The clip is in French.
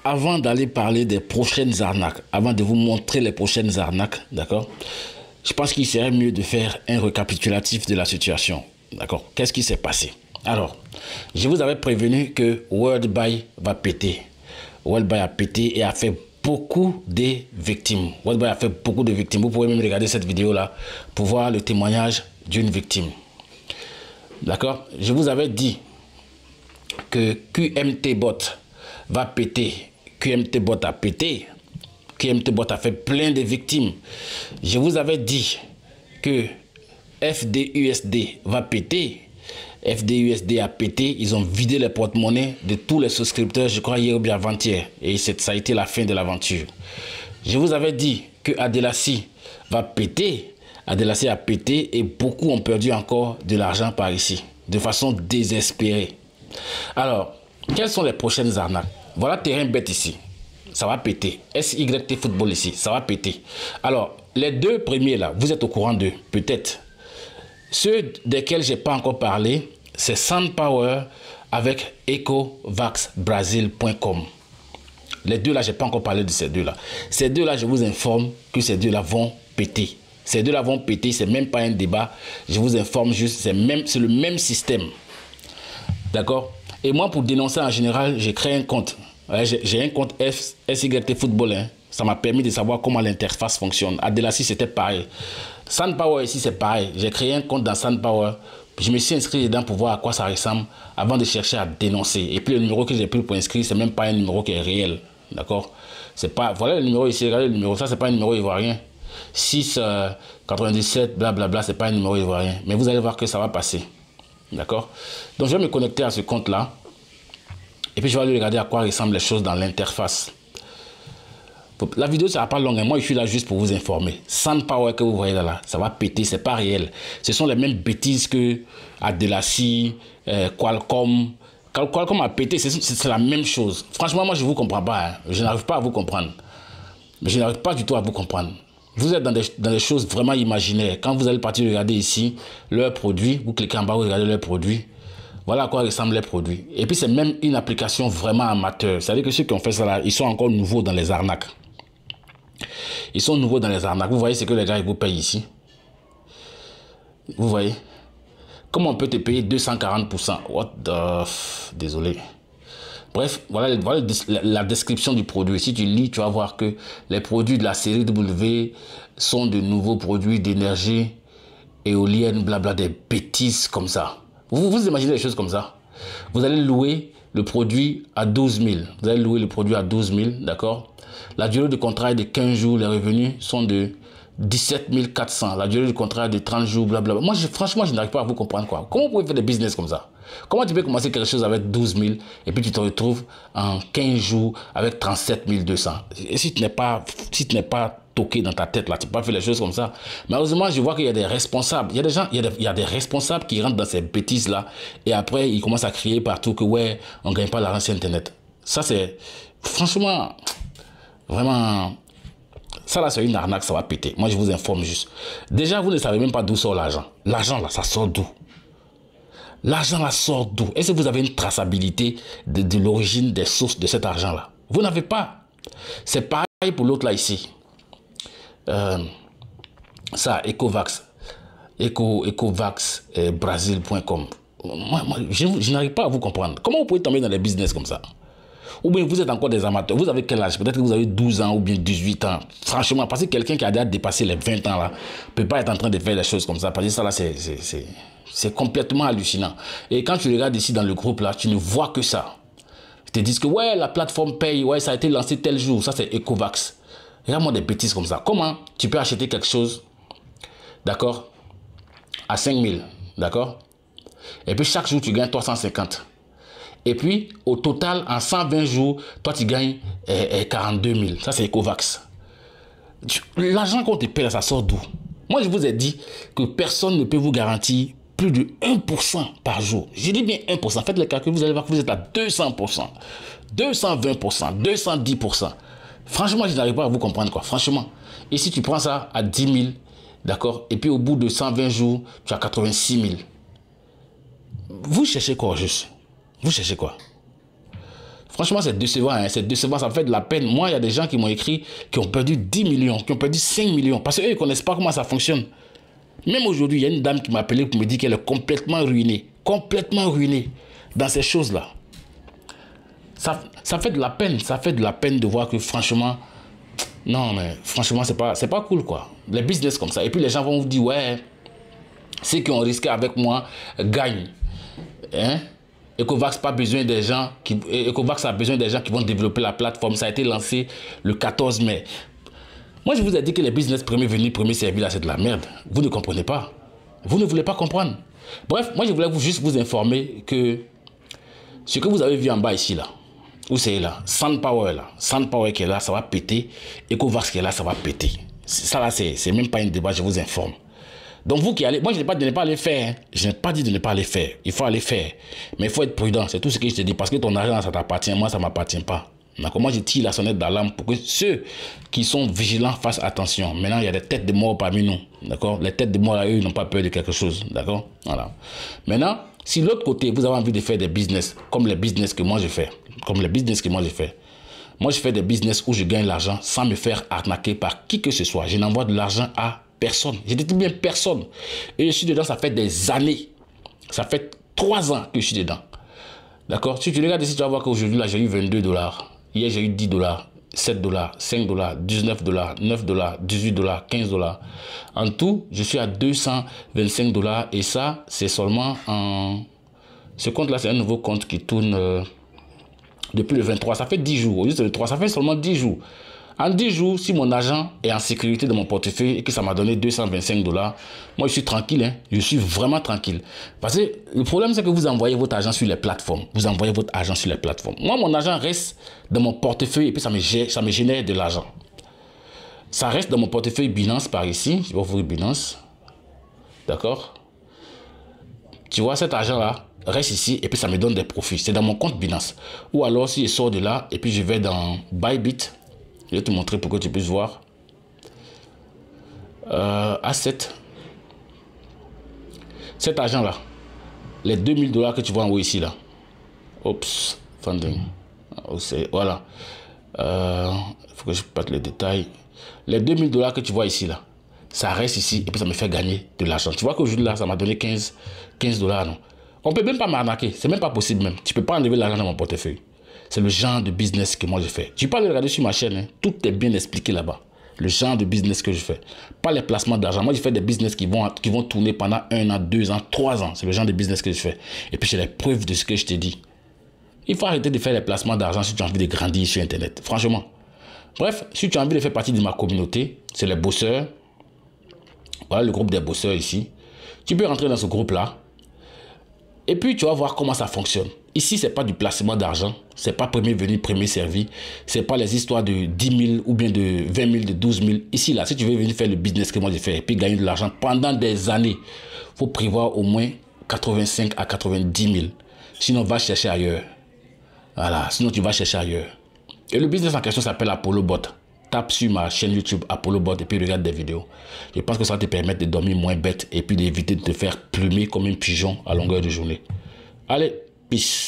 avant d'aller parler des prochaines arnaques, avant de vous montrer les prochaines arnaques, d'accord, je pense qu'il serait mieux de faire un récapitulatif de la situation, d'accord. Qu'est-ce qui s'est passé? Alors, je vous avais prévenu que WorldBuy va péter. WorldBuy a pété et a fait beaucoup de victimes. WorldBuy a fait beaucoup de victimes. Vous pouvez même regarder cette vidéo-là pour voir le témoignage d'une victime. D'accord? Je vous avais dit que QMTBot va péter. QMTBot a pété. QMTBot a fait plein de victimes. Je vous avais dit que FDUSD va péter. FDUSD a pété. Ils ont vidé les porte-monnaies de tous les souscripteurs, je crois hier ou bien avant-hier. Et ça a été la fin de l'aventure. Je vous avais dit que Adelassi va péter. Adelassi a pété et beaucoup ont perdu encore de l'argent par ici, de façon désespérée. Alors, quelles sont les prochaines arnaques? Voilà Terrain Bet ici, ça va péter. SYT Football ici, ça va péter. Alors, les deux premiers là, vous êtes au courant d'eux, peut-être. Ceux desquels je n'ai pas encore parlé, c'est SunPower avec EcoVaxBrazil.com. Les deux là, je n'ai pas encore parlé de ces deux là. Ces deux là, je vous informe que ces deux là vont péter. Ces deux là vont péter, c'est même pas un débat. Je vous informe juste, c'est le même système. D'accord? Et moi, pour dénoncer en général, j'ai créé un compte. J'ai un compte SYT Football. Hein. Ça m'a permis de savoir comment l'interface fonctionne. Adelassi, c'était pareil. SunPower ici, c'est pareil. J'ai créé un compte dans SunPower. Je me suis inscrit dedans pour voir à quoi ça ressemble avant de chercher à dénoncer. Et puis le numéro que j'ai pris pour inscrire, c'est même pas un numéro qui est réel. D'accord? C'est pas. Voilà le numéro ici, regardez le numéro. Ça, c'est pas un numéro ivoirien. 6 97 blablabla, c'est pas un numéro ivoirien. Mais vous allez voir que ça va passer. D'accord? Donc je vais me connecter à ce compte là. Et puis je vais aller regarder à quoi ressemblent les choses dans l'interface. La vidéo ne sera pas longue. Moi je suis là juste pour vous informer. SunPower que vous voyez là, ça va péter, c'est pas réel. Ce sont les mêmes bêtises que Adelassi, Qualcomm. Qualcomm a pété, c'est la même chose. Franchement, moi je ne vous comprends pas. Hein. Je n'arrive pas à vous comprendre. Je n'arrive pas du tout à vous comprendre. Vous êtes dans des choses vraiment imaginaires. Quand vous allez partir regarder ici leurs produits, vous cliquez en bas, vous regardez leurs produits. Voilà à quoi ressemblent les produits. Et puis c'est même une application vraiment amateur. C'est-à-dire que ceux qui ont fait ça là, ils sont encore nouveaux dans les arnaques. Ils sont nouveaux dans les arnaques. Vous voyez ce que les gars ils vous payent ici. Vous voyez. Comment on peut te payer 240%? What the... Désolé. Bref, voilà la description du produit. Si tu lis, tu vas voir que les produits de la série W sont de nouveaux produits d'énergie éolienne, blabla, des bêtises comme ça. Vous imaginez les choses comme ça? Vous allez louer le produit à 12 000. Vous allez louer le produit à 12 000, d'accord? La durée de contrat est de 15 jours. Les revenus sont de 17 400. La durée du contrat est de 30 jours, blablabla. Moi, franchement, je n'arrive pas à vous comprendre quoi. Comment vous pouvez faire des business comme ça? Comment tu peux commencer quelque chose avec 12 000 et puis tu te retrouves en 15 jours avec 37 200? Et si tu n'es pas toqué dans ta tête là, tu peux pas faire les choses comme ça. Malheureusement, je vois qu'il y a des responsables. Il y a des gens, il y a des responsables qui rentrent dans ces bêtises là et après ils commencent à crier partout que ouais, on gagne pas l'argent sur Internet. Ça c'est franchement vraiment. Ça là c'est une arnaque, ça va péter. Moi je vous informe juste. Déjà vous ne savez même pas d'où sort l'argent. L'argent là, ça sort d'où? L'argent là sort d'où? Est-ce que vous avez une traçabilité de l'origine des sources de cet argent là? Vous n'avez pas. C'est pareil pour l'autre là ici. Ça, EcoVaxBrazil.com. Moi, je n'arrive pas à vous comprendre. Comment vous pouvez tomber dans des business comme ça? Ou bien vous êtes encore des amateurs. Vous avez quel âge? Peut-être que vous avez 12 ans ou bien 18 ans. Franchement, parce que quelqu'un qui a déjà dépassé les 20 ans là, ne peut pas être en train de faire des choses comme ça. Parce que ça là, c'est complètement hallucinant. Et quand tu regardes ici dans le groupe là, tu ne vois que ça. Ils te disent que ouais, la plateforme paye, ouais, ça a été lancé tel jour. Ça c'est Ecovax. Regarde-moi des bêtises comme ça. Comment tu peux acheter quelque chose, d'accord, à 5 000, d'accord? Et puis chaque jour, tu gagnes 350. Et puis, au total, en 120 jours, toi, tu gagnes 42 000. Ça, c'est Ecovax. L'argent qu'on te paie, ça sort d'où? Moi, je vous ai dit que personne ne peut vous garantir plus de 1% par jour. Je dis bien 1%. Faites les calculs, vous allez voir que vous êtes à 200%, 220%, 210%. Franchement, je n'arrive pas à vous comprendre quoi. Franchement. Et si tu prends ça à 10 000, d'accord, et puis au bout de 120 jours, tu as 86 000. Vous cherchez quoi juste? Vous cherchez quoi? Franchement, c'est décevant, hein, c'est décevant, ça me fait de la peine. Moi, il y a des gens qui m'ont écrit, qui ont perdu 10 millions, qui ont perdu 5 millions, parce qu'eux, ils ne connaissent pas comment ça fonctionne. Même aujourd'hui, il y a une dame qui m'a appelé pour me dire qu'elle est complètement ruinée dans ces choses-là. Ça fait de la peine, ça fait de la peine de voir que franchement, non, mais franchement, c'est pas cool, quoi. Les business comme ça. Et puis les gens vont vous dire, ouais, ceux qui ont risqué avec moi gagnent. Hein? Ecovax a besoin des gens qui vont développer la plateforme. Ça a été lancé le 14 mai. Moi, je vous ai dit que les business premier venu, premier servi, là, c'est de la merde. Vous ne comprenez pas. Vous ne voulez pas comprendre. Bref, moi, je voulais juste vous informer que ce que vous avez vu en bas ici, là, où c'est là, SandPower là, SandPower qui est là, ça va péter. Ecovax qui est là, ça va péter. Ça là, c'est même pas un débat, je vous informe. Donc vous qui allez, moi je n'ai pas dit de ne pas aller faire, hein. Je n'ai pas dit de ne pas aller faire, il faut aller faire. Mais il faut être prudent, c'est tout ce que je te dis, parce que ton argent ça t'appartient, moi ça ne m'appartient pas. D'accord, moi je tire la sonnette d'alarme pour que ceux qui sont vigilants fassent attention. Maintenant il y a des têtes de mort parmi nous, d'accord. Les têtes de mort là, eux n'ont pas peur de quelque chose, d'accord. Voilà. Maintenant, si de l'autre côté vous avez envie de faire des business, comme les business que moi je fais, moi je fais des business où je gagne l'argent sans me faire arnaquer par qui que ce soit. Je n'envoie de l'argent à personne. Je dis bien personne. Et je suis dedans, ça fait des années. Ça fait 3 ans que je suis dedans. D'accord? Si tu regardes ici, tu vas voir qu'aujourd'hui, là, j'ai eu 22 $. Hier, j'ai eu 10 $, 7 $, 5 $, 19 $, 9 $, 18 $, 15 $. En tout, je suis à 225 $. Et ça, c'est seulement en... Ce compte-là, c'est un nouveau compte qui tourne depuis le 23. Ça fait 10 jours. Au lieu de le 3, ça fait seulement 10 jours. En 10 jours, si mon argent est en sécurité dans mon portefeuille et que ça m'a donné 225 $, moi je suis tranquille, hein. Je suis vraiment tranquille. Parce que le problème, c'est que vous envoyez votre argent sur les plateformes. Moi, mon argent reste dans mon portefeuille et puis ça me génère de l'argent. Ça reste dans mon portefeuille Binance par ici. Je vais ouvrir Binance. D'accord? Tu vois, cet argent-là reste ici et puis ça me donne des profits. C'est dans mon compte Binance. Ou alors, si je sors de là et puis je vais dans Bybit. Je vais te montrer pour que tu puisses voir. Asset. Cet argent-là, les 2000 $ que tu vois en haut ici, là. Oups, funding. Voilà. Il faut que je parte les détails. Les 2000 $ que tu vois ici, là, ça reste ici et puis ça me fait gagner de l'argent. Tu vois qu'aujourd'hui, là, ça m'a donné 15 $, non? On ne peut même pas m'arnaquer. C'est même pas possible, même. Tu ne peux pas enlever l'argent dans mon portefeuille. C'est le genre de business que moi je fais. Tu peux aller regarder sur ma chaîne, hein. Tout est bien expliqué là-bas. Le genre de business que je fais. Pas les placements d'argent. Moi, je fais des business qui vont tourner pendant 1 an, 2 ans, 3 ans. C'est le genre de business que je fais. Et puis, j'ai les preuves de ce que je t'ai dit. Il faut arrêter de faire les placements d'argent si tu as envie de grandir sur Internet. Franchement. Bref, si tu as envie de faire partie de ma communauté, c'est les bosseurs. Voilà le groupe des bosseurs ici. Tu peux rentrer dans ce groupe-là. Et puis, tu vas voir comment ça fonctionne. Ici, ce n'est pas du placement d'argent. Ce n'est pas premier venu, premier servi. Ce n'est pas les histoires de 10 000 ou bien de 20 000, de 12 000. Ici, là, si tu veux venir faire le business que moi j'ai fait et puis gagner de l'argent pendant des années, il faut prévoir au moins 85 à 90 000. Sinon, va chercher ailleurs. Voilà, sinon tu vas chercher ailleurs. Et le business en question s'appelle Apollo Bot. Tape sur ma chaîne YouTube Apollo Bot et puis regarde des vidéos. Je pense que ça va te permettre de dormir moins bête et puis d'éviter de te faire plumer comme un pigeon à longueur de journée. Allez, peace.